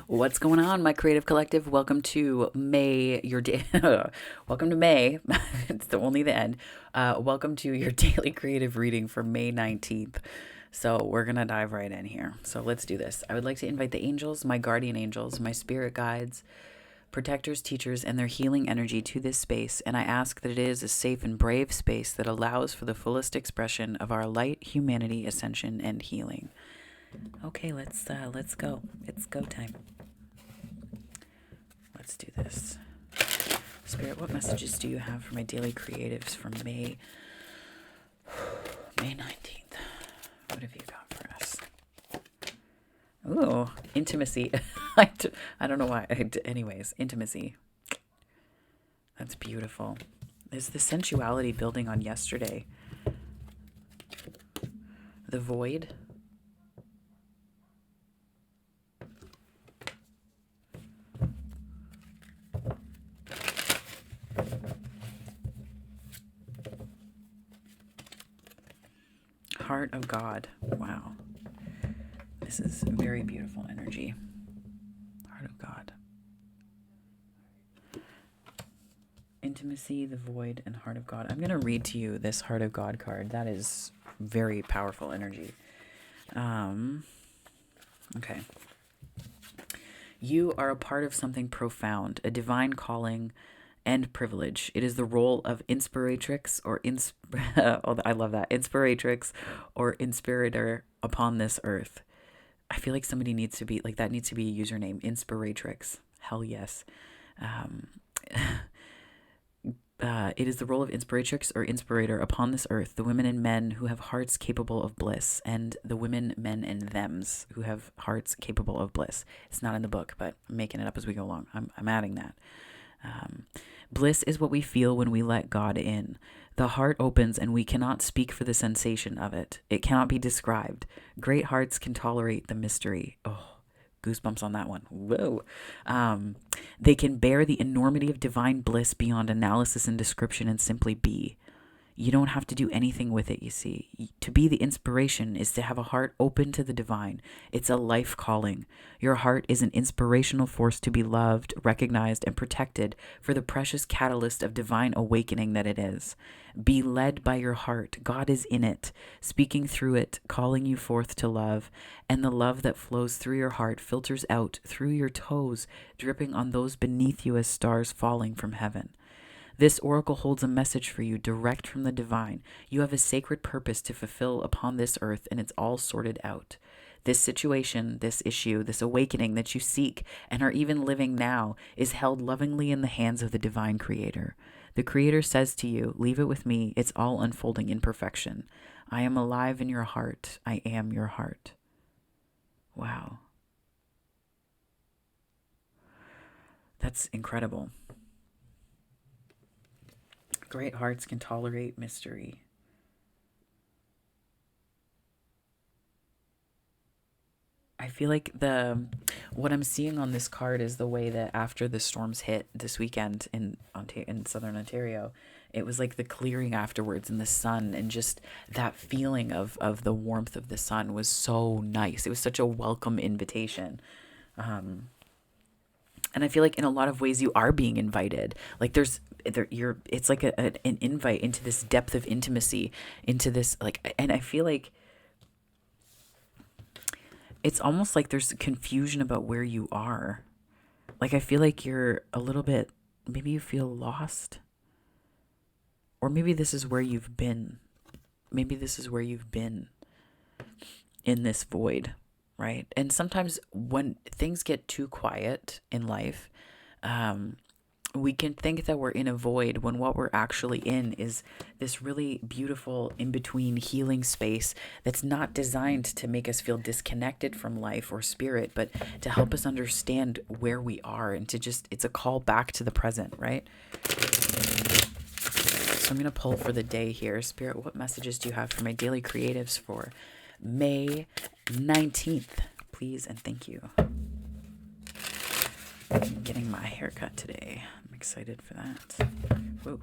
What's going on, my creative collective? Welcome to May, your day. Welcome to May. It's only the end. Welcome to your daily creative reading for May 19th. So we're going to dive right in here. So let's do this. I would like to invite the angels, my guardian angels, my spirit guides, protectors, teachers, and their healing energy to this space. And I ask that it is a safe and brave space that allows for the fullest expression of our light, humanity, ascension, and healing. Okay, let's go. It's go time. Let's do this. Spirit, what messages do you have for my daily creatives for May 19th? What have you got for us? Ooh, intimacy. I don't know why. Anyways, intimacy. That's beautiful. There's the sensuality building on yesterday. The void. Heart of God. Wow. This is very beautiful energy. Heart of God. Intimacy, the void, and heart of God. I'm going to read to you this heart of God card. That is very powerful energy. Okay. You are a part of something profound, a divine calling and privilege. It is the role of inspiratrix or oh, I love that. Inspiratrix or inspirator upon this earth. I feel like somebody needs to be like that needs to be a username. Inspiratrix. Hell yes. It is the role of inspiratrix or inspirator upon this earth, the women and men who have hearts capable of bliss, and the women, men, and thems who have hearts capable of bliss. It's not in the book, but I'm making it up as we go along. I'm adding that. Bliss is what we feel when we let God in. The heart opens and we cannot speak for the sensation of it. It cannot be described. Great hearts can tolerate the mystery. Oh, goosebumps on that one. Whoa. They can bear the enormity of divine bliss beyond analysis and description and simply be. You don't have to do anything with it, you see. To be the inspiration is to have a heart open to the divine. It's a life calling. Your heart is an inspirational force to be loved, recognized, and protected for the precious catalyst of divine awakening that it is. Be led by your heart. God is in it, speaking through it, calling you forth to love. And the love that flows through your heart filters out through your toes, dripping on those beneath you as stars falling from heaven. This oracle holds a message for you direct from the divine. You have a sacred purpose to fulfill upon this earth, and it's all sorted out. This situation, this issue, this awakening that you seek and are even living now is held lovingly in the hands of the divine creator. The creator says to you, leave it with me. It's all unfolding in perfection. I am alive in your heart. I am your heart. Wow. That's incredible. Great hearts can tolerate mystery. I feel like what I'm seeing on this card is the way that after the storms hit this weekend in southern Ontario, it was like the clearing afterwards and the sun and just that feeling of the warmth of the sun was so nice. It was such a welcome invitation. And I feel like in a lot of ways you are being invited. Like it's like an invite into this depth of intimacy, into this and I feel like it's almost like there's confusion about where you are. Like I feel like you're a little bit, maybe you feel lost. Or maybe this is where you've been. Maybe this is where you've been in this void. Right. And sometimes when things get too quiet in life, we can think that we're in a void when what we're actually in is this really beautiful in-between healing space that's not designed to make us feel disconnected from life or spirit, but to help us understand where we are and to just, it's a call back to the present, right? So I'm going to pull for the day here. Spirit, what messages do you have for my daily creatives for May 19th, please and thank you. I'm getting my haircut today. I'm excited for that. Whoa.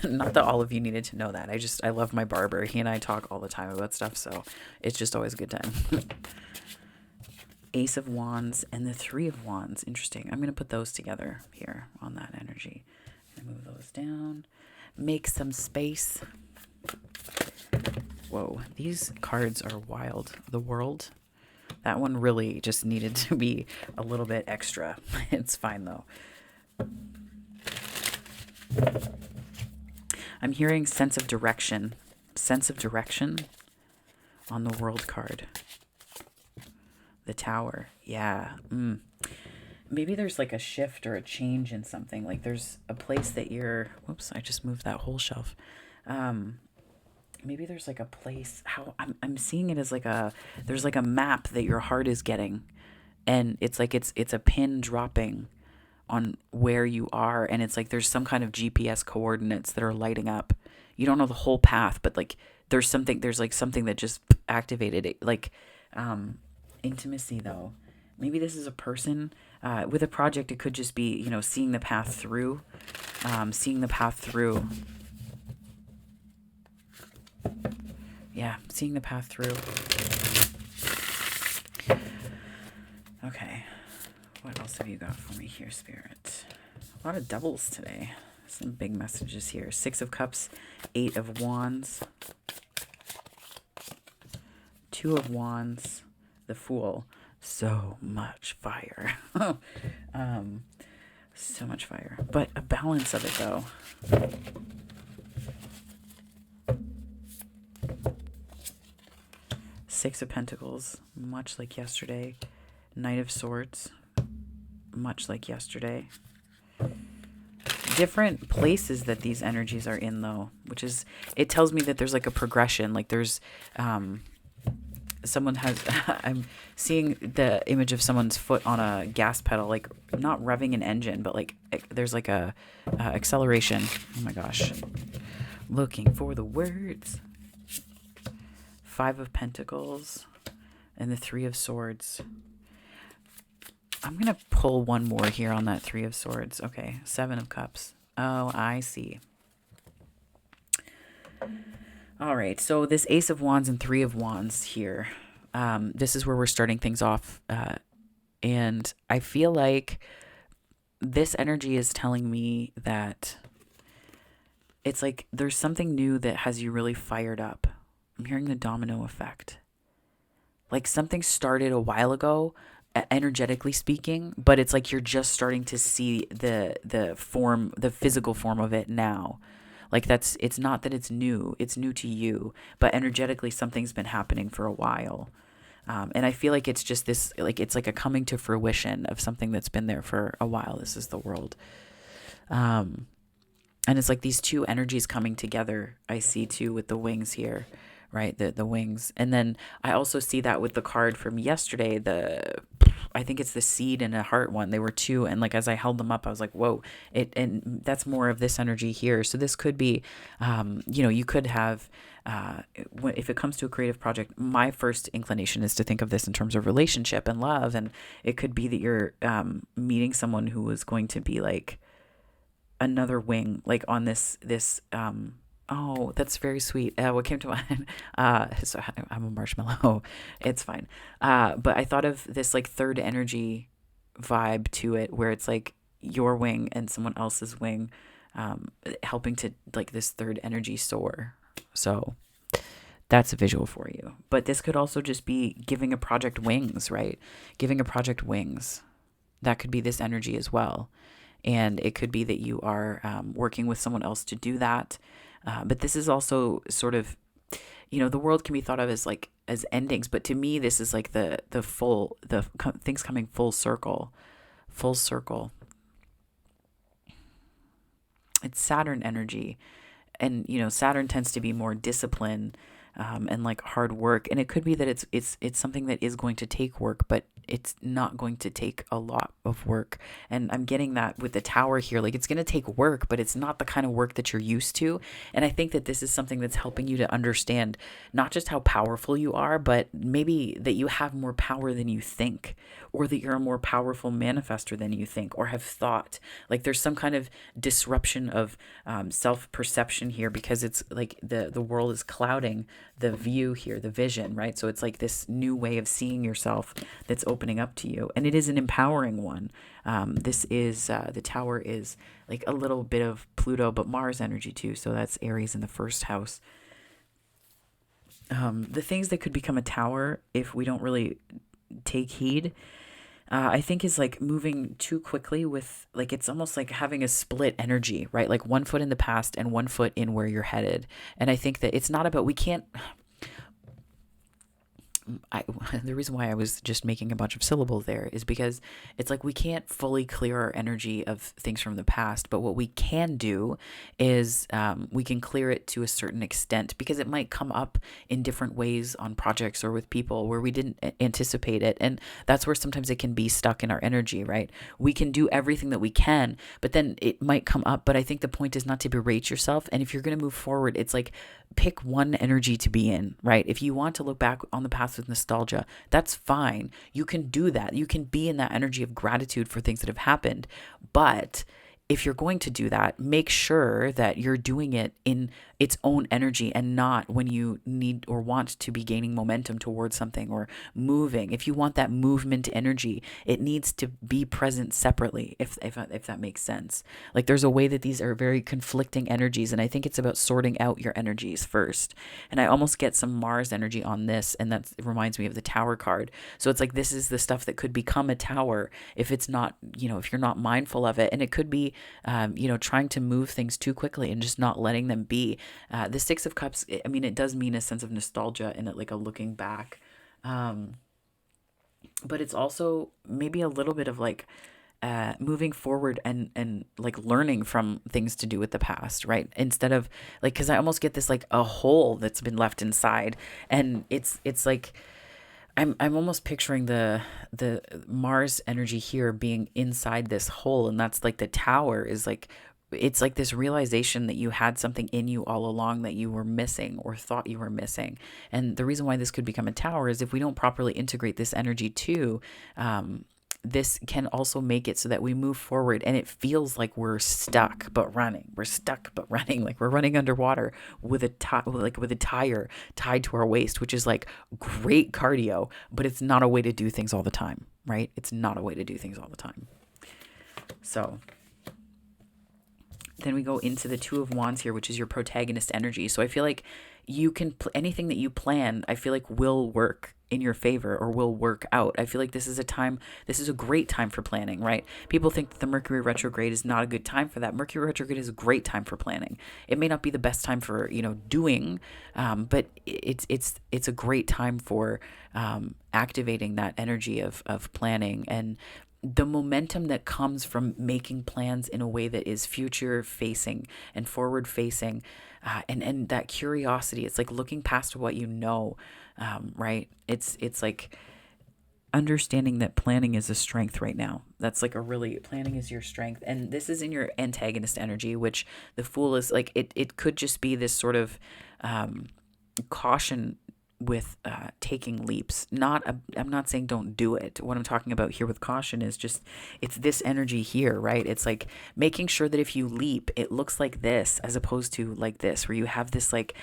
Not that all of you needed to know that. I love my barber. He and I talk all the time about stuff, so it's just always a good time. Ace of Wands and the Three of Wands. Interesting. I'm going to put those together here on that energy. And move those down. Make some space. Whoa, these cards are wild. The World. That one really just needed to be a little bit extra. It's fine, though. I'm hearing sense of direction. Sense of direction on the World card. The Tower. Yeah. Maybe there's like a shift or a change in something. Like there's a place that you're... Whoops, I just moved that whole shelf. Maybe there's like a place... How I'm seeing it as like a... There's like a map that your heart is getting. And it's like it's a pin dropping on where you are. And it's like there's some kind of GPS coordinates that are lighting up. You don't know the whole path, but like there's like something that just activated it. Like... intimacy, though. Maybe this is a person. With a project, it could just be, seeing the path through. Seeing the path through. Yeah, seeing the path through. Okay. What else have you got for me here, Spirit? A lot of doubles today. Some big messages here. 6 of Cups, 8 of Wands. 2 of Wands. The Fool. So much fire. So much fire. But a balance of it, though. Six of Pentacles, much like yesterday. Knight of Swords, much like yesterday. Different places that these energies are in, though, which is, it tells me that there's like a progression. Like there's... someone has... I'm seeing the image of someone's foot on a gas pedal, like not revving an engine, but like there's like a acceleration. Oh my gosh. Looking for the words. 5 of Pentacles and the 3 of Swords. I'm going to pull one more here on that 3 of Swords. Okay, 7 of Cups. Oh, I see. All right, so this Ace of Wands and 3 of Wands here, this is where we're starting things off. And I feel like this energy is telling me that it's like there's something new that has you really fired up. I'm hearing the domino effect. Like something started a while ago, energetically speaking, but it's like you're just starting to see the form, the physical form of it now. Like it's not that it's new to you, but energetically something's been happening for a while. And I feel like it's just this, like it's like a coming to fruition of something that's been there for a while. This is the World. And it's like these two energies coming together. I see too with the wings here, right? The wings. And then I also see that with the card from yesterday, I think it's the Seed and a Heart one. They were two, and like as I held them up, I was like, whoa, and that's more of this energy here. So this could be, you could have, if it comes to a creative project, my first inclination is to think of this in terms of relationship and love, and it could be that you're meeting someone who is going to be like another wing, like on this oh, that's very sweet. What came to mind? So I'm a marshmallow. It's fine. But I thought of this like third energy vibe to it, where it's like your wing and someone else's wing, helping to like this third energy soar. So that's a visual for you. But this could also just be giving a project wings, right? Giving a project wings. That could be this energy as well. And it could be that you are working with someone else to do that. But this is also sort of, the world can be thought of as like as endings, but to me this is like the things coming full circle. It's Saturn energy, and Saturn tends to be more discipline and like hard work, and it could be that it's something that is going to take work, but it's not going to take a lot of work. And I'm getting that with the Tower here, like it's going to take work, but it's not the kind of work that you're used to. And I think that this is something that's helping you to understand not just how powerful you are, but maybe that you have more power than you think, or that you're a more powerful manifester than you think or have thought. Like there's some kind of disruption of self-perception here, because it's like the world is clouding the view here, the vision, right? So it's like this new way of seeing yourself that's opening up to you, and it is an empowering one. This is the Tower is like a little bit of Pluto, but Mars energy too. So that's Aries in the first house. The things that could become a tower if we don't really take heed, I think, is like moving too quickly with, like, it's almost like having a split energy, right? Like one foot in the past and one foot in where you're headed. And I think that it's not about, we can't, the reason why I was just making a bunch of syllables there is because it's like we can't fully clear our energy of things from the past, but what we can do is we can clear it to a certain extent, because it might come up in different ways on projects or with people where we didn't anticipate it, and that's where sometimes it can be stuck in our energy, right? We can do everything that we can, but then it might come up. But I think the point is not to berate yourself, and if you're going to move forward, it's like pick one energy to be in, right? If you want to look back on the past with nostalgia, that's fine. You can do that. You can be in that energy of gratitude for things that have happened. But if you're going to do that, make sure that you're doing it in its own energy and not when you need or want to be gaining momentum towards something or moving. If you want that movement energy, it needs to be present separately, if that makes sense. Like there's a way that these are very conflicting energies, and I think it's about sorting out your energies first. And I almost get some Mars energy on this, and that reminds me of the Tower card. So it's like this is the stuff that could become a tower if it's not, if you're not mindful of it. And it could be trying to move things too quickly and just not letting them be. The Six of Cups, I mean, it does mean a sense of nostalgia and like a looking back. But it's also maybe a little bit of like moving forward and like learning from things to do with the past, right? Instead of like, because I almost get this like a hole that's been left inside, and it's like I'm almost picturing the Mars energy here being inside this hole, and that's like the Tower is like, it's like this realization that you had something in you all along that you were missing or thought you were missing. And the reason why this could become a tower is if we don't properly integrate this energy too, this can also make it so that we move forward and it feels like we're stuck but running. We're stuck but running, like we're running underwater with a tire tied to our waist, which is like great cardio, but it's not a way to do things all the time, right? It's not a way to do things all the time. So then we go into the Two of Wands here, which is your protagonist energy. So I feel like you can, anything that you plan, I feel like will work in your favor or will work out. I feel like this is a great time for planning, right? People think that the Mercury retrograde is not a good time for that. Mercury retrograde is a great time for planning. It may not be the best time for, doing, but it's a great time for activating that energy of planning and the momentum that comes from making plans in a way that is future facing and forward facing, and that curiosity. It's like looking past what right? It's like understanding that planning is a strength right now. That's like planning is your strength. And this is in your antagonist energy, which the Fool is like, it could just be this sort of caution with taking leaps. I'm not saying don't do it. What I'm talking about here with caution is just, it's this energy here, right? It's like making sure that if you leap, it looks like this as opposed to like this, where you have this like,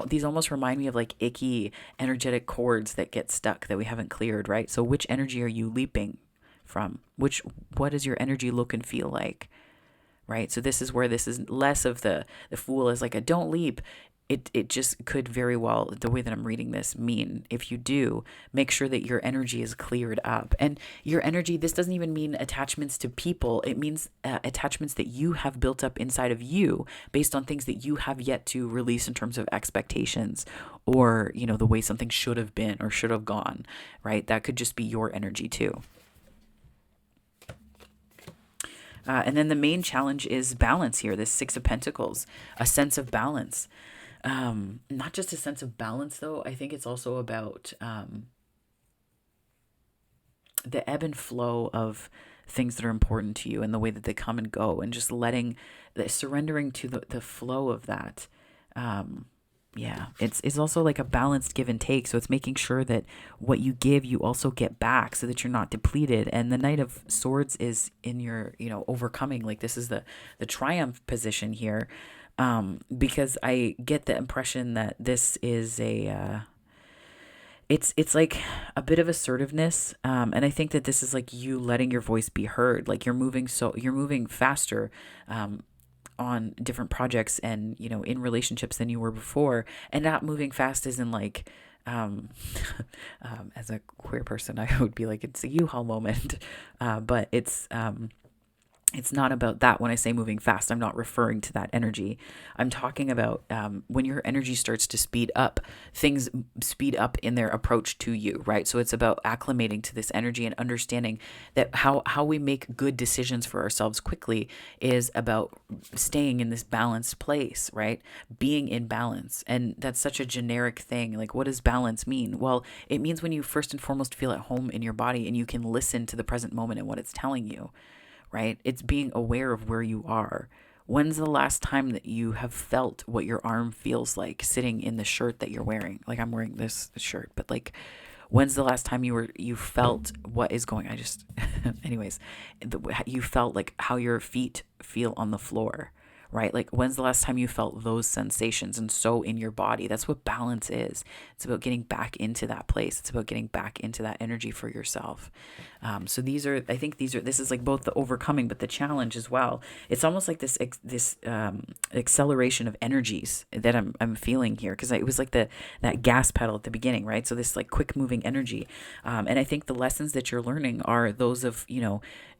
these almost remind me of like icky energetic cords that get stuck that we haven't cleared, right? So which energy are you leaping from? What does your energy look and feel like? Right? So this is where this is less of the Fool is like a don't leap. It just could very well, the way that I'm reading this, mean if you do, make sure that your energy is cleared up. And your energy, this doesn't even mean attachments to people. It means attachments that you have built up inside of you based on things that you have yet to release in terms of expectations or, the way something should have been or should have gone, right? That could just be your energy too. And then the main challenge is balance here, this Six of Pentacles, a sense of balance. Not just a sense of balance, though. I think it's also about the ebb and flow of things that are important to you and the way that they come and go, and just surrendering to the flow of that. Yeah, it's also like a balanced give and take. So it's making sure that what you give, you also get back, so that you're not depleted. And the Knight of Swords is in your, overcoming. Like this is the triumph position here, because I get the impression that this is it's like a bit of assertiveness, and I think that this is like you letting your voice be heard. Like you're moving faster, on different projects and in relationships than you were before, and not moving fast as in like um, as a queer person I would be like it's a U-Haul moment, but it's not about that. When I say moving fast, I'm not referring to that energy. I'm talking about when your energy starts to speed up, things speed up in their approach to you, right? So it's about acclimating to this energy and understanding that how we make good decisions for ourselves quickly is about staying in this balanced place, right? Being in balance. And that's such a generic thing. Like, what does balance mean? Well, it means when you first and foremost feel at home in your body and you can listen to the present moment and what it's telling you, right? It's being aware of where you are. When's the last time that you have felt what your arm feels like sitting in the shirt that you're wearing? Like I'm wearing this shirt, but like when's the last time you felt what is going? I just anyways, you felt like how your feet feel on the floor, right? Like when's the last time you felt those sensations and so in your body? That's what balance is. It's about getting back into that place. It's about getting back into that energy for yourself. So this is like both the overcoming, but the challenge as well. It's almost like this acceleration of energies that I'm feeling here, because it was like that gas pedal at the beginning, right? So this like quick moving energy, and I think the lessons that you're learning are those of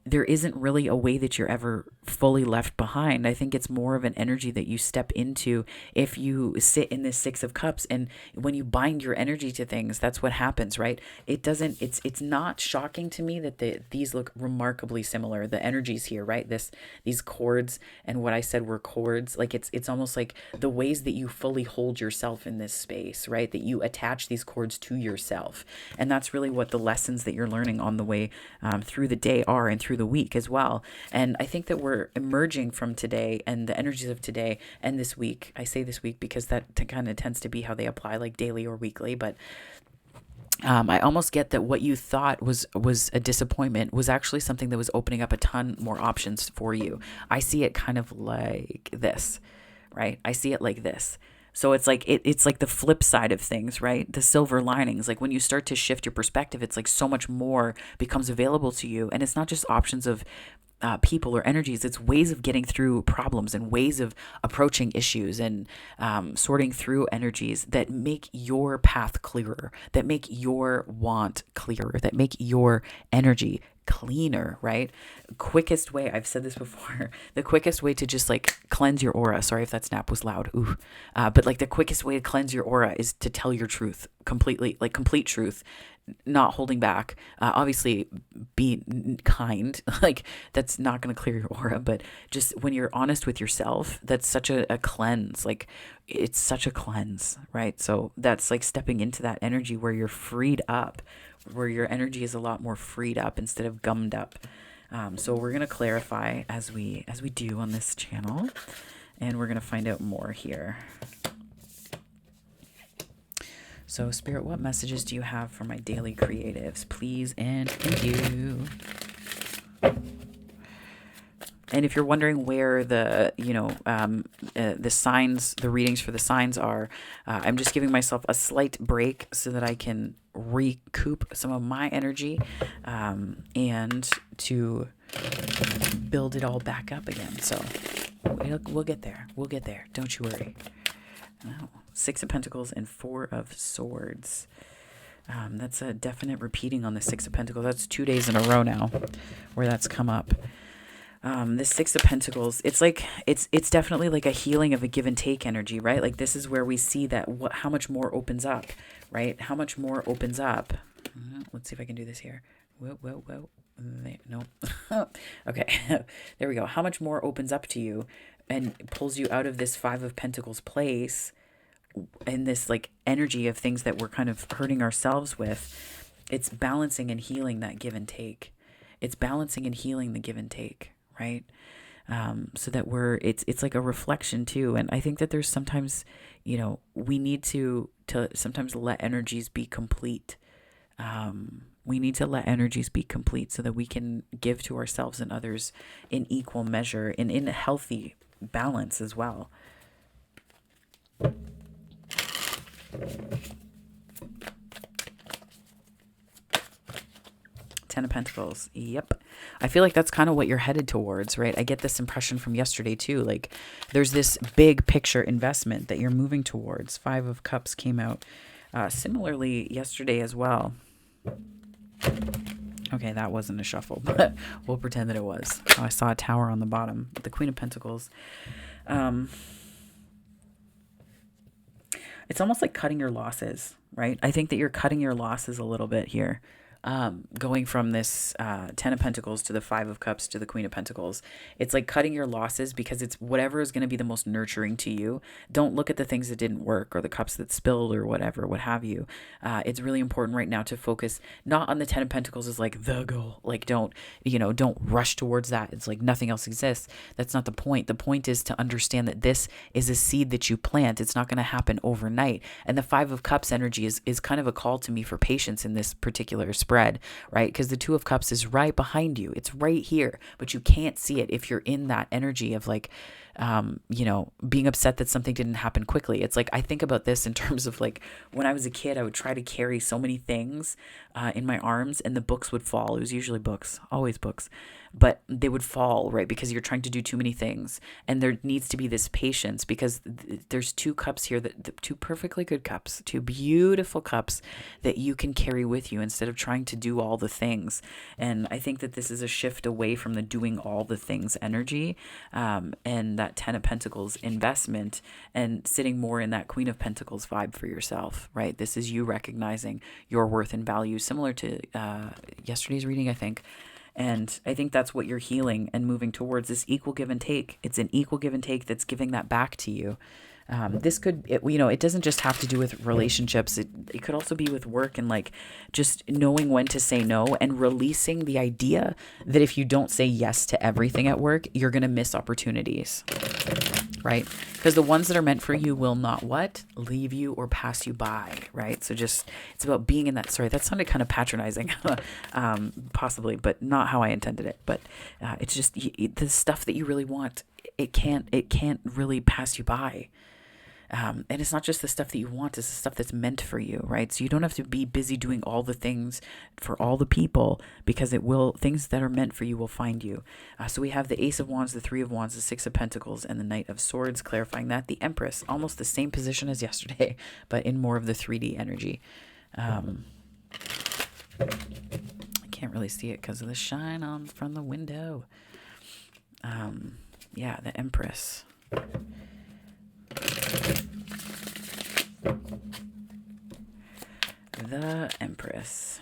there isn't really a way that you're ever fully left behind. I think it's more of an energy that you step into if you sit in this Six of Cups, and when you bind your energy to things, that's what happens, right? It's not shocking to me that these look remarkably similar. The energies here, right? These chords and what I said were chords. Like it's almost like the ways that you fully hold yourself in this space, right? That you attach these chords to yourself, and that's really what the lessons that you're learning on the way through the day are, and through the week as well. And I think that we're emerging from today and the energies of today and this week. I say this week because that kind of tends to be how they apply, like daily or weekly, but I almost get that what you thought was a disappointment was actually something that was opening up a ton more options for you. I see it kind of like this, right? I see it like this. So it's like it's like the flip side of things, right? The silver linings. Like when you start to shift your perspective, it's like so much more becomes available to you, and it's not just options of people or energies. It's ways of getting through problems and ways of approaching issues and sorting through energies that make your path clearer, that make your want clearer, that make your energy cleaner, right? Quickest way, I've said this before, the quickest way to just like cleanse your aura. Sorry if that snap was loud. Ooh. But like the quickest way to cleanse your aura is to tell your truth completely, like complete truth, not holding back. Obviously be kind, like that's not going to clear your aura, but just when you're honest with yourself, that's such a cleanse. Like it's such a cleanse, right? So that's like stepping into that energy where you're freed up, where your energy is a lot more freed up instead of gummed up. So we're going to clarify as we do on this channel, and we're going to find out more here. So Spirit, what messages do you have for my daily creatives? Please and thank you. And if you're wondering where the signs, the readings for the signs are, I'm just giving myself a slight break so that I can recoup some of my energy, and to build it all back up again. So we'll get there. We'll get there. Don't you worry. Oh, Six of Pentacles and Four of Swords. That's a definite repeating on the Six of Pentacles. That's 2 days in a row now where that's come up. This Six of Pentacles, it's like it's definitely like a healing of a give and take energy, right? Like this is where we see that how much more opens up, right? How much more opens up. Let's see if I can do this here. Whoa. No. Okay. There we go. How much more opens up to you and pulls you out of this Five of Pentacles place in this like energy of things that we're kind of hurting ourselves with. It's balancing and healing that give and take. It's balancing and healing the give and take, right? So that it's like a reflection too. And I think that there's sometimes we need to sometimes let energies be complete. We need to let energies be complete so that we can give to ourselves and others in equal measure and in a healthy balance as well. Ten of Pentacles. Yep. I feel like that's kind of what you're headed towards, right? I get this impression from yesterday too. Like there's this big picture investment that you're moving towards. Five of Cups came out similarly yesterday as well. Okay, that wasn't a shuffle, but we'll pretend that it was. Oh, I saw a tower on the bottom. The Queen of Pentacles. It's almost like cutting your losses, right? I think that you're cutting your losses a little bit here. Going from this Ten of Pentacles to the Five of Cups to the Queen of Pentacles. It's like cutting your losses because it's whatever is going to be the most nurturing to you. Don't look at the things that didn't work or the cups that spilled or whatever, what have you. It's really important right now to focus not on the Ten of Pentacles as like the goal. Like don't rush towards that. It's like nothing else exists. That's not the point. The point is to understand that this is a seed that you plant. It's not going to happen overnight. And the Five of Cups energy is kind of a call to me for patience in this particular spread. Right? Because the Two of Cups is right behind you. It's right here, but you can't see it if you're in that energy of like, being upset that something didn't happen quickly. It's like, I think about this in terms of like, when I was a kid, I would try to carry so many things in my arms and the books would fall. It was usually books, always books, but they would fall, right? Because you're trying to do too many things. And there needs to be this patience because there's two cups here, two perfectly good cups, two beautiful cups that you can carry with you instead of trying to do all the things. And I think that this is a shift away from the doing all the things energy, and that Ten of Pentacles investment and sitting more in that Queen of Pentacles vibe for yourself, right? This is you recognizing your worth and value, similar to yesterday's reading, I think. And I think that's what you're healing and moving towards, this equal give and take. It's an equal give and take that's giving that back to you. This could, it doesn't just have to do with relationships. It could also be with work and like just knowing when to say no and releasing the idea that if you don't say yes to everything at work, you're going to miss opportunities, right? Because the ones that are meant for you will not leave you or pass you by, right? So just, it's about being in that, sorry, that sounded kind of patronizing, possibly, but not how I intended it. But it's just the stuff that you really want. It can't really pass you by. And it's not just the stuff that you want, it's the stuff that's meant for you, right? So you don't have to be busy doing all the things for all the people because things that are meant for you will find you. So we have the Ace of Wands, the Three of Wands, the Six of Pentacles, and the Knight of Swords, clarifying that. The Empress, almost the same position as yesterday, but in more of the 3D energy. I can't really see it because of the shine from the window. Yeah, the Empress. The Empress.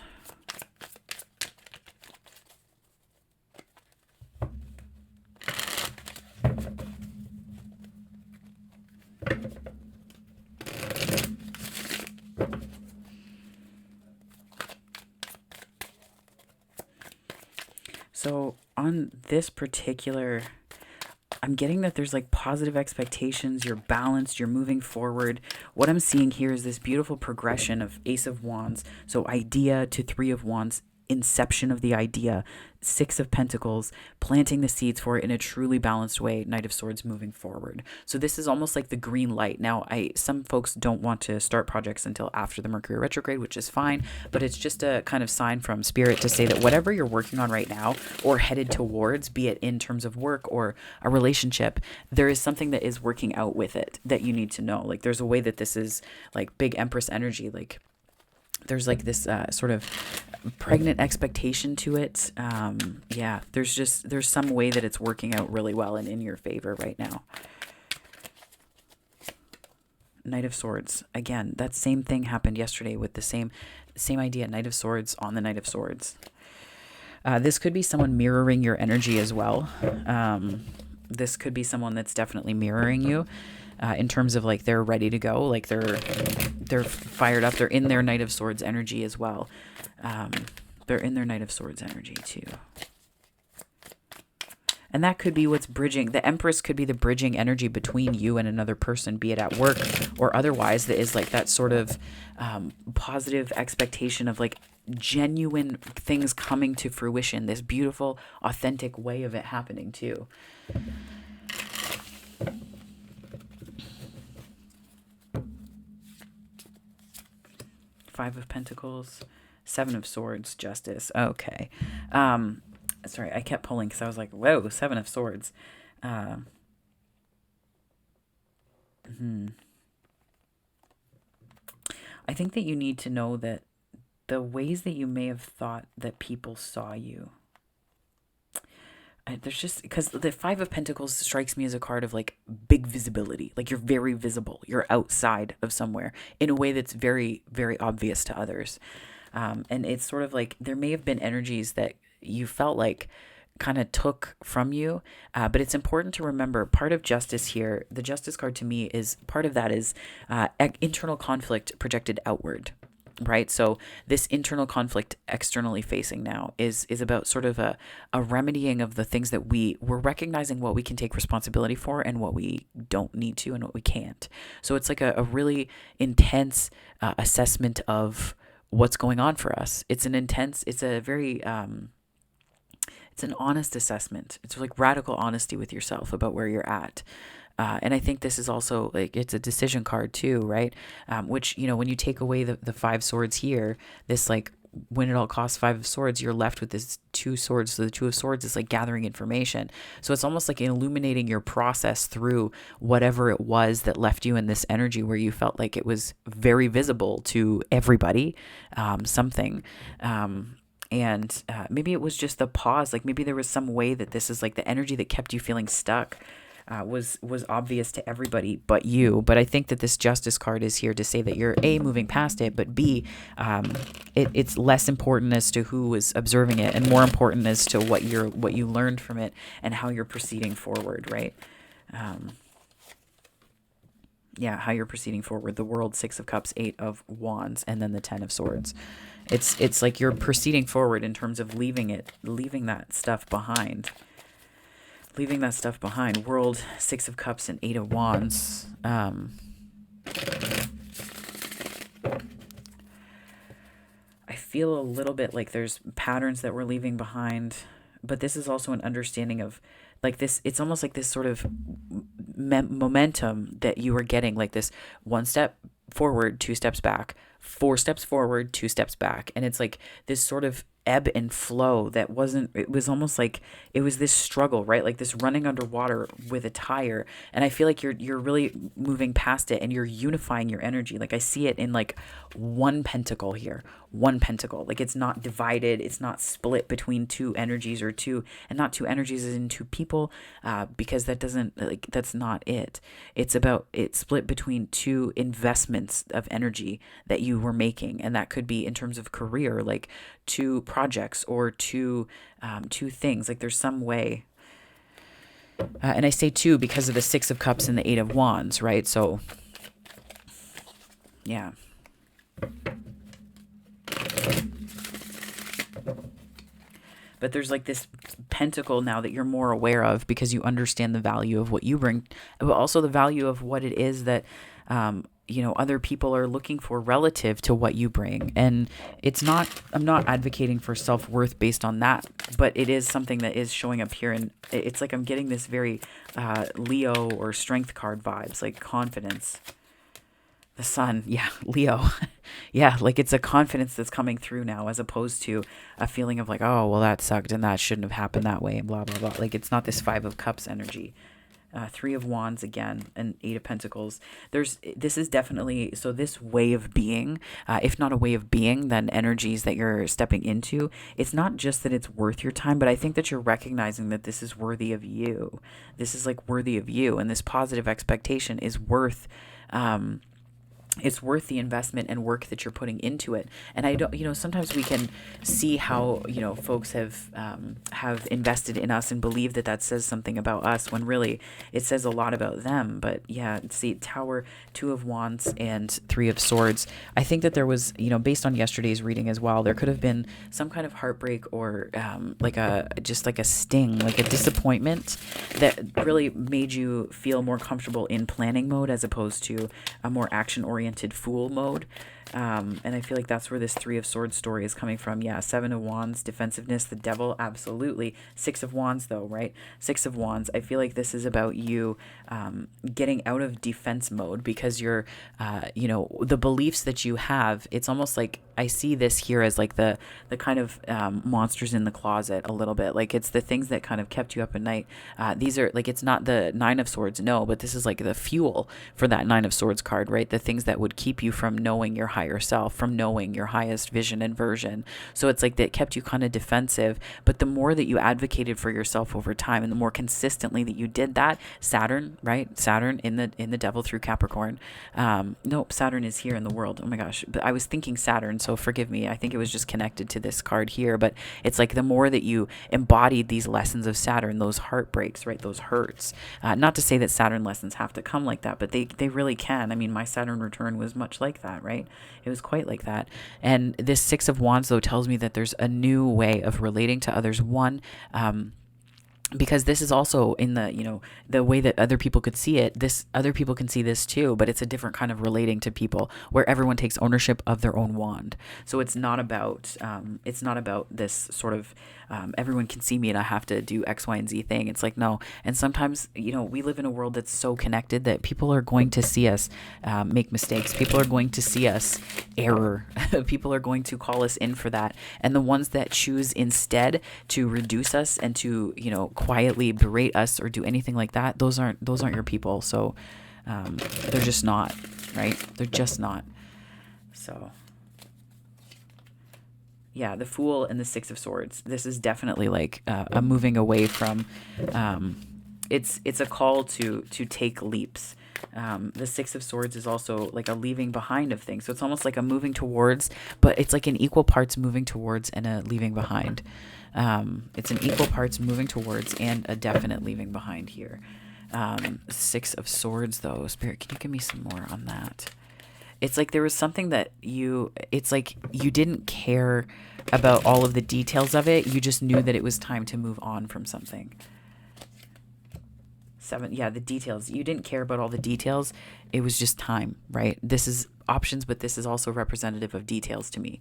So on this particular, I'm getting that there's like positive expectations, you're balanced, you're moving forward. What I'm seeing here is this beautiful progression of Ace of Wands. So idea to Three of Wands, inception of the idea, Six of Pentacles, planting the seeds for it in a truly balanced way, Knight of Swords moving forward. So this is almost like the green light. Now, some folks don't want to start projects until after the Mercury retrograde, which is fine, but it's just a kind of sign from Spirit to say that whatever you're working on right now or headed towards, be it in terms of work or a relationship, there is something that is working out with it that you need to know. Like there's a way that this is like big Empress energy, like there's like this sort of pregnant expectation to it. Yeah, there's some way that it's working out really well and in your favor right now. Knight of Swords. Again, that same thing happened yesterday with the same idea, Knight of Swords on the Knight of Swords. This could be someone mirroring your energy as well. This could be someone that's definitely mirroring you. In terms of like they're ready to go, like they're fired up, they're in their Knight of Swords energy as well. They're in their Knight of Swords energy too. And that could be what's bridging. The Empress could be the bridging energy between you and another person, be it at work or otherwise, that is like that sort of positive expectation of like genuine things coming to fruition, this beautiful, authentic way of it happening too. Five of Pentacles, Seven of Swords, Justice. Okay. Sorry, I kept pulling because I was like, whoa, Seven of Swords. I think that you need to know that the ways that you may have thought that people saw you, there's just, because the Five of Pentacles strikes me as a card of like big visibility. Like you're very visible. You're outside of somewhere in a way that's very, very obvious to others. And it's sort of like there may have been energies that you felt like kind of took from you. But it's important to remember part of justice here, the Justice card to me is part of that is internal conflict projected outward. Right. So this internal conflict externally facing now is about sort of a remedying of the things that we're recognizing what we can take responsibility for and what we don't need to and what we can't. So it's like a really intense assessment of what's going on for us. It's a very, it's an honest assessment. It's like radical honesty with yourself about where you're at. And I think this is also like, it's a decision card too, right? Which, when you take away the Five Swords here, this like, when it all costs Five of Swords, you're left with this Two Swords. So the Two of Swords is like gathering information. So it's almost like illuminating your process through whatever it was that left you in this energy where you felt like it was very visible to everybody, something. And maybe it was just the pause. Like maybe there was some way that this is like the energy that kept you feeling stuck. Was obvious to everybody but you. But I think that this Justice card is here to say that you're A, moving past it, but B, it's less important as to who was observing it and more important as to what you learned from it and how you're proceeding forward, right? How you're proceeding forward. The World, Six of Cups, Eight of Wands, and then the Ten of Swords. It's like you're proceeding forward in terms of leaving that stuff behind. Leaving that stuff behind. World, Six of Cups, and Eight of Wands. I feel a little bit like there's patterns that we're leaving behind, but this is also an understanding of like this. It's almost like this sort of momentum that you are getting, like this one step forward, two steps back, four steps forward, two steps back. And it's like this sort of ebb and flow that it was almost like it was this struggle, right? Like this running underwater with a tire. And I feel like you're really moving past it and you're unifying your energy. Like I see it in like one pentacle here, one pentacle. Like it's not divided. It's not split between two energies and not two energies as in two people, because that's not it. It's split between two investments of energy that you were making. And that could be in terms of career, like two projects or two things. Like there's some way. And I say two because of the Six of Cups and the Eight of Wands, right? So, yeah. But there's like this pentacle now that you're more aware of because you understand the value of what you bring, but also the value of what it is that, other people are looking for relative to what you bring. And I'm not advocating for self-worth based on that, but it is something that is showing up here. And it's like I'm getting this very Leo or strength card vibes, like confidence. The Sun, yeah, Leo. Yeah, like it's a confidence that's coming through now as opposed to a feeling of like, oh, well, that sucked and that shouldn't have happened that way and blah, blah, blah. Like it's not this Five of Cups energy. Three of Wands again and Eight of Pentacles. This is definitely, so this way of being, if not a way of being, then energies that you're stepping into, it's not just that it's worth your time, but I think that you're recognizing that this is worthy of you. This is like worthy of you. And this positive expectation is worth, it's worth the investment and work that you're putting into it. And I don't, sometimes we can see how, folks have invested in us and believe that that says something about us, when really it says a lot about them. But yeah, see, Tower, Two of Wands, and Three of Swords. I think that there was, based on yesterday's reading as well, there could have been some kind of heartbreak, or just like a sting, like a disappointment that really made you feel more comfortable in planning mode as opposed to a more action oriented fool mode. And I feel like that's where this Three of Swords story is coming from. Yeah, Seven of Wands, defensiveness, the devil, absolutely. Six of Wands, though, right? Six of Wands. I feel like this is about you getting out of defense mode, because you're, the beliefs that you have. It's almost like I see this here as like the kind of monsters in the closet a little bit. Like it's the things that kind of kept you up at night. These are like, it's not the Nine of Swords, no, but this is like the fuel for that Nine of Swords card, right? The things that would keep you from knowing your higher self, from knowing your highest vision and version. So it's like that kept you kind of defensive. But the more that you advocated for yourself over time, and the more consistently that you did that, Saturn, right? Saturn in the devil through Capricorn. Nope, Saturn is here in the world. Oh my gosh, but I was thinking Saturn, so forgive me. I think it was just connected to this card here. But it's like the more that you embodied these lessons of Saturn, those heartbreaks, right? Those hurts. Not to say that Saturn lessons have to come like that, but they really can. I mean, my Saturn return was much like that, right? It was quite like that. And this Six of Wands, though, tells me that there's a new way of relating to others. One, because this is also in the way that other people could see it. This other people can see this too, but it's a different kind of relating to people, where everyone takes ownership of their own wand. So it's not about this sort of everyone can see me and I have to do X, Y, and Z thing. It's like, no. And sometimes, we live in a world that's so connected that people are going to see us make mistakes. People are going to see us error. People are going to call us in for that. And the ones that choose instead to reduce us and to, quietly berate us or do anything like that, those aren't your people. So they're just not, right? They're just not. So yeah, the Fool and the Six of Swords. This is definitely like a moving away from. It's a call to take leaps. The Six of Swords is also like a leaving behind of things. So it's almost like a moving towards, but it's like an equal parts moving towards and a leaving behind. It's an equal parts moving towards and a definite leaving behind here. Six of Swords, though. Spirit, can you give me some more on that? It's like there was something that it's like you didn't care about all of the details of it. You just knew that it was time to move on from something. Seven, yeah, the details. You didn't care about all the details. It was just time, right? This is options, but this is also representative of details to me.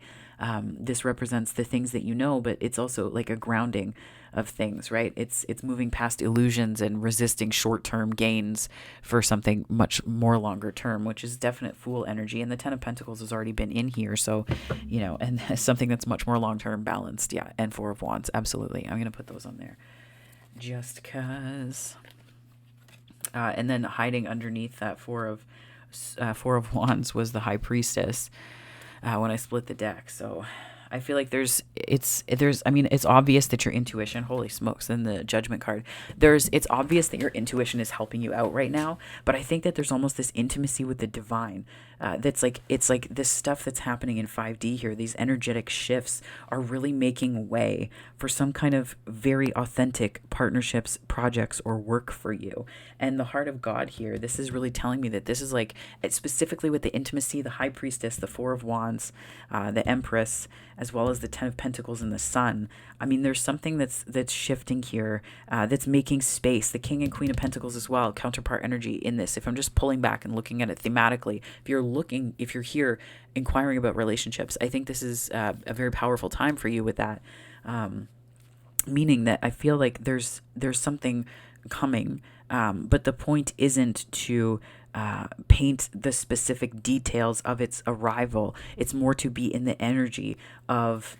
This represents the things that you know, but it's also like a grounding of things, right? It's moving past illusions and resisting short-term gains for something much more longer term, which is definite Fool energy. And the Ten of Pentacles has already been in here, so and something that's much more long-term balanced, yeah. And Four of Wands, absolutely. I'm gonna put those on there, just cause. And then hiding underneath that Four of Wands was the High Priestess when I split the deck. So I feel like it's obvious that your intuition, holy smokes, in the Judgment card, it's obvious that your intuition is helping you out right now, but I think that there's almost this intimacy with the divine that's like, it's like this stuff that's happening in 5D here. These energetic shifts are really making way for some kind of very authentic partnerships, projects, or work for you. And the Heart of God here, this is really telling me that this is like, specifically with the intimacy, the High Priestess, the Four of Wands, the Empress, as well as the Ten of Pentacles and the Sun. I mean, there's something that's shifting here, that's making space. The King and Queen of Pentacles as well, counterpart energy in this. If I'm just pulling back and looking at it thematically, if you're here inquiring about relationships, I think this is a very powerful time for you with that. Meaning that I feel like there's something coming, but the point isn't to paint the specific details of its arrival. It's more to be in the energy of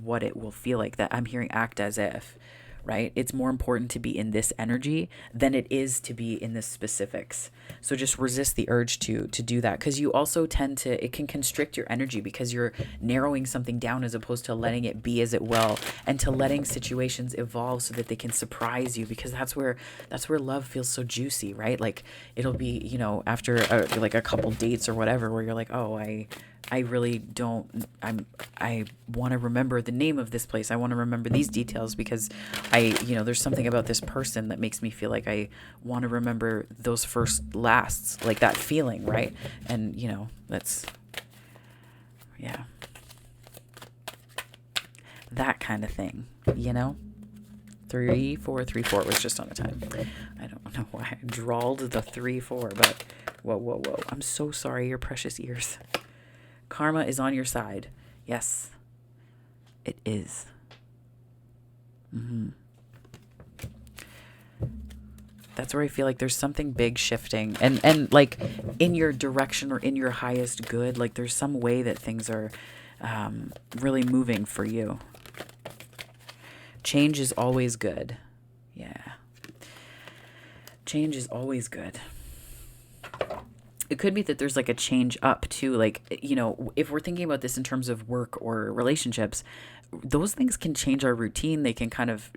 what it will feel like. That I'm hearing act as if, right? It's more important to be in this energy than it is to be in the specifics. So just resist the urge to do that, because you also tend to, it can constrict your energy because you're narrowing something down as opposed to letting it be as it will, and to letting situations evolve so that they can surprise you, because that's where love feels so juicy, right? Like it'll be, after like a couple dates or whatever, where you're like, oh, I really don't, I want to remember the name of this place. I want to remember these details because there's something about this person that makes me feel like I want to remember those first lasts, like that feeling, right? And, that's, yeah, that kind of thing, 3-4 was just on a time. I don't know why I drawled the 3-4, but whoa. I'm so sorry, your precious ears. Karma is on your side. Yes, it is. That's where I feel like there's something big shifting, and like in your direction or in your highest good. Like there's some way that things are really moving for you. Change is always good. Yeah. Change is always good. It could be that there's like a change up too. Like, if we're thinking about this in terms of work or relationships, those things can change our routine. They can kind of,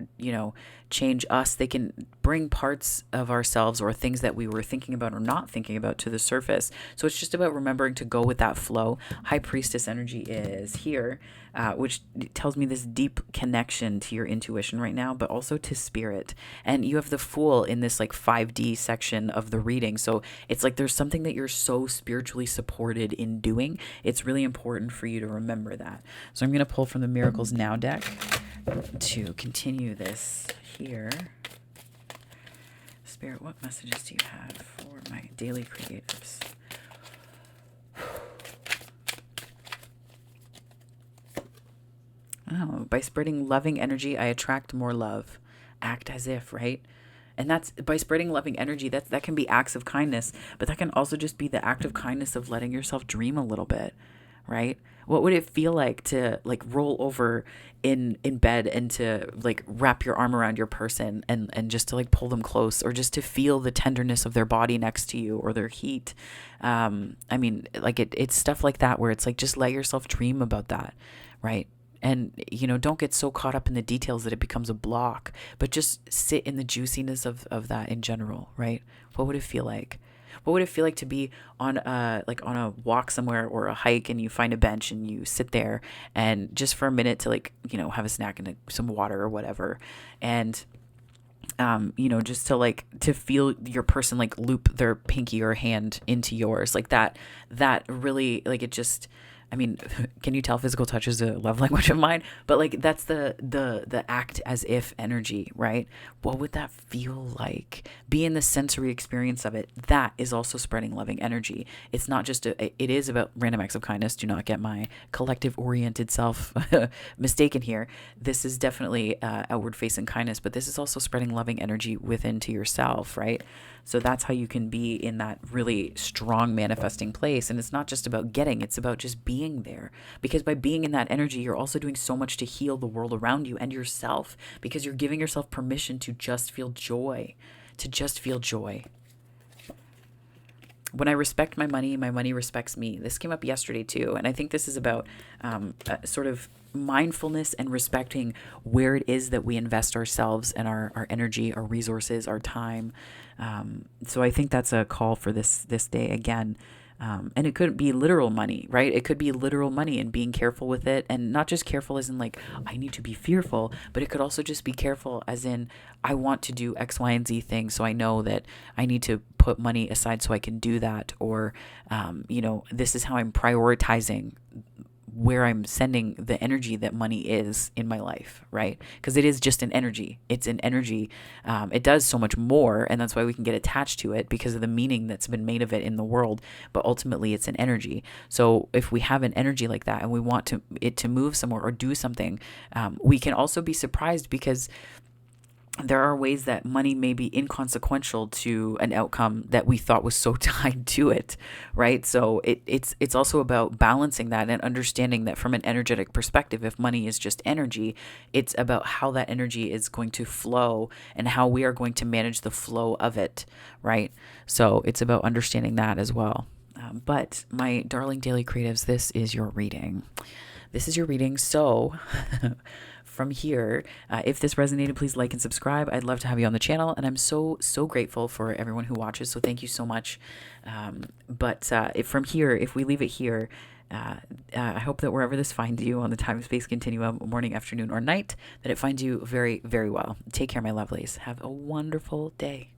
change us. They can bring parts of ourselves or things that we were thinking about or not thinking about to the surface. So it's just about remembering to go with that flow. High Priestess energy is here, which tells me this deep connection to your intuition right now, but also to spirit. And you have the Fool in this like 5D section of the reading. So it's like there's something that you're so spiritually supported in doing. It's really important for you to remember that. So I'm going to pull from the Miracles Now deck to continue this here. Spirit, what messages do you have for my daily creatives? Oh, by spreading loving energy, I attract more love. Act as if, right? And that's by spreading loving energy, that can be acts of kindness, but that can also just be the act of kindness of letting yourself dream a little bit, right? What would it feel like to like roll over in bed and to like wrap your arm around your person and just to like pull them close, or just to feel the tenderness of their body next to you or their heat? Like it's stuff like that where it's like, just let yourself dream about that, right? And, don't get so caught up in the details that it becomes a block, but just sit in the juiciness of that in general, right? What would it feel like? What would it feel like to be on a walk somewhere or a hike, and you find a bench and you sit there and just for a minute to have a snack and some water or whatever. And, just to feel your person like loop their pinky or hand into yours, like that really, like, it just, can you tell physical touch is a love language of mine? But like, that's the act as if energy, right? What would that feel like? Be in the sensory experience of it. That is also spreading loving energy. It's not just it is about random acts of kindness. Do not get my collective oriented self mistaken here. This is definitely outward facing kindness, but this is also spreading loving energy within to yourself, right? So that's how you can be in that really strong manifesting place. And it's not just about getting, it's about just being there. Because by being in that energy, you're also doing so much to heal the world around you and yourself, because you're giving yourself permission to just feel joy, When I respect my money respects me. This came up yesterday too. And I think this is about sort of mindfulness and respecting where it is that we invest ourselves and our energy, our resources, our time. So I think that's a call for this day again. And it could be literal money, right? It could be literal money and being careful with it, and not just careful as in like, I need to be fearful, but it could also just be careful as in, I want to do X, Y, and Z things. So I know that I need to put money aside so I can do that. Or, this is how I'm prioritizing where I'm sending the energy that money is in my life, right? Because it is just an energy. It's an energy. It does so much more, and that's why we can get attached to it, because of the meaning that's been made of it in the world. But ultimately, it's an energy. So if we have an energy like that and we want it to move somewhere or do something, we can also be surprised, because there are ways that money may be inconsequential to an outcome that we thought was so tied to it, right? So it's also about balancing that and understanding that from an energetic perspective, if money is just energy, it's about how that energy is going to flow and how we are going to manage the flow of it, right? So it's about understanding that as well. But my darling daily creatives, this is your reading. This is your reading. So from here, if this resonated, please like and subscribe. I'd love to have you on the channel, and I'm so grateful for everyone who watches. So thank you so much. But from here, if we leave it here, I hope that wherever this finds you on the time-space continuum, morning, afternoon, or night, that it finds you very, very well. Take care, my lovelies. Have a wonderful day.